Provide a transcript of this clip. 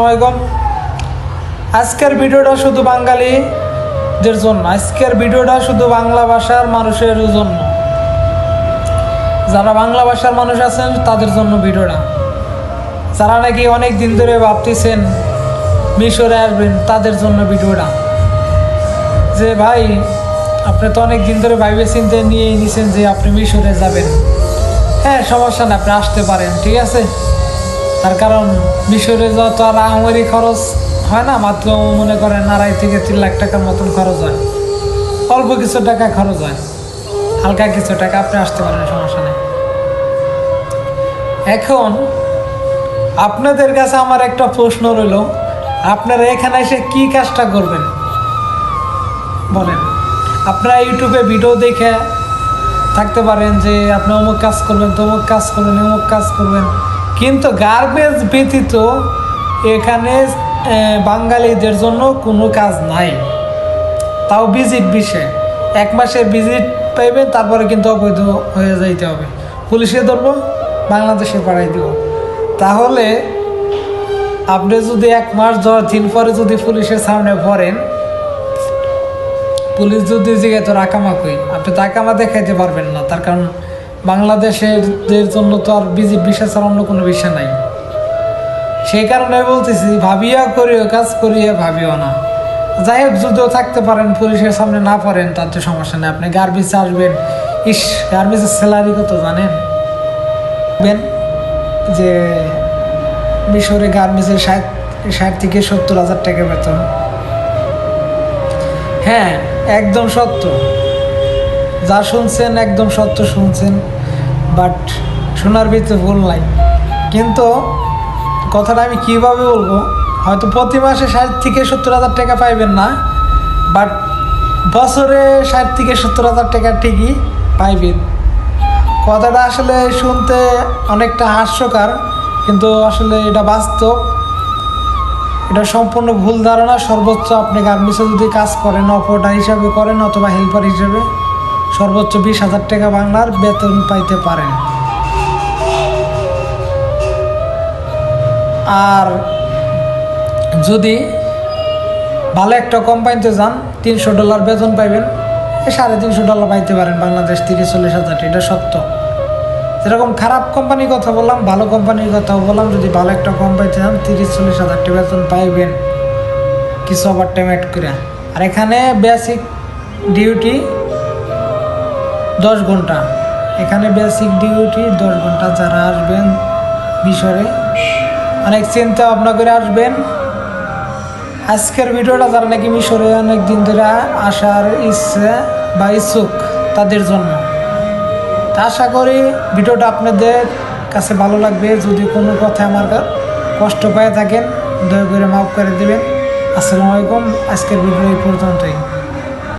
আসসালামাইকুম। আজকের ভিডিওটা শুধু বাঙালিদের জন্য, আজকের ভিডিওটা শুধু বাংলা ভাষার মানুষের জন্য। যারা বাংলা ভাষার মানুষ আছেন তাদের জন্য ভিডিওটা। যারা নাকি অনেক দিন ধরে ভাবতেছেন মিশরে আসবেন তাদের জন্য ভিডিওটা। যে ভাই, আপনি তো অনেক দিন ধরে ভাইবে চিন্তে নিয়েই নিছেন যে আপনি মিশরে যাবেন। হ্যাঁ, সমস্যা না, আপনি আসতে পারেন, ঠিক আছে। তার কারণ মিশরে যাওয়া তো আর আমারই খরচ হয় না, মাত্র মনে করেন 2.5 থেকে 3 লাখ টাকার মতন খরচ হয়। অল্প কিছু টাকা খরচ হয়, হালকা কিছু টাকা, আপনি আসতে পারেন, সমস্যা নেই। এখন আপনাদের কাছে আমার একটা প্রশ্ন রইল, আপনারা এখানে এসে কি কাজটা করবেন বলেন? আপনারা ইউটিউবে ভিডিও দেখে থাকতে পারেন যে আপনি অমুক কাজ করবেন, তমুক কাজ করবেন, অমুক কাজ করবেন, কিন্তু গার্বেজ ব্যতীত এখানে বাঙালিদের জন্য কোনো কাজ নাই। তাও ভিজিট বিষয়, 1 মাসের ভিজিট পাইবেন, তারপরে কিন্তু অবৈধ হয়ে যাইতে হবে। পুলিশে ধরবো, বাংলাদেশে পাঠাই দেব। তাহলে আপনি যদি 1 মাস 10 দিন পরে যদি পুলিশের সামনে পড়েন, পুলিশ যদি জিজ্ঞাসা তোর আকামা কই, আপনি তো আকামা দেখাইতে পারবেন না। তার কারণ বাংলাদেশের জন্য তো আর ভিসা ছাড়া অন্য কোনো বিষয় নাই। সেই কারণে বলতেছি, ভাবিয়া করিও কাজ করিয়া ভাবিও না। যাই হোক, যদিও থাকতে পারেন, পুলিশের সামনে না পড়েন, তার তো সমস্যা নেই। আপনি গার্মেন্টসে আসবেন, গার্মেন্টসের স্যালারি কত জানেন? যে মিশরে গার্মেন্টসের 60 থেকে 70,000 টাকা বেতন। হ্যাঁ, একদম সত্য, যা শুনছেন একদম সত্য শুনছেন, বাট শোনার ভিতরে ভুল নাই। কিন্তু কথাটা আমি কীভাবে বলবো, হয়তো প্রতি মাসে 60 থেকে 70,000 টাকা পাইবেন না, বাট বছরে 60 থেকে 70,000 টাকা ঠিকই পাইবেন। কথাটা আসলে শুনতে অনেকটা হাস্যকর, কিন্তু আসলে এটা বাস্তব। এটা সম্পূর্ণ ভুল ধারণা। সর্বোচ্চ আপনি গার্মেন্টসে যদি কাজ করেন, অপারেটর হিসাবে করেন অথবা হেল্পার হিসেবে, সর্বোচ্চ 20,000 টাকা বাংলার বেতন পাইতে পারেন। আর যদি ভালো একটা কোম্পানিতে যান, $300 বেতন পাইবেন, $350 পাইতে পারেন বাংলাদেশ, 30-40 হাজার। এটা সত্য। যেরকম খারাপ কোম্পানির কথা বললাম, ভালো কোম্পানির কথাও বললাম। যদি ভালো একটা কোম্পানিতে যান, 30-40 হাজার টাকা বেতন পাইবেন, কিছু ওভার টাইম অ্যাড করে। আর এখানে বেসিক ডিউটি 10 ঘন্টা। এখানে বেসিক ডিউটি 10 ঘন্টা। যারা আসবেন মিশরে, অনেক চিন্তা ভাবনা করে আসবেন। আজকের ভিডিওটা যারা নাকি মিশরে অনেক দিন ধরে আসার ইচ্ছে বা ইচ্ছুক তাদের জন্য। তা আশা করি ভিডিওটা আপনাদের কাছে ভালো লাগবে। যদি কোনো কথা আমার কষ্ট পেয়ে থাকেন, দয়া করে মাফ করে দেবেন। আসসালামু আলাইকুম। আজকের ভিডিও এই পর্যন্তই।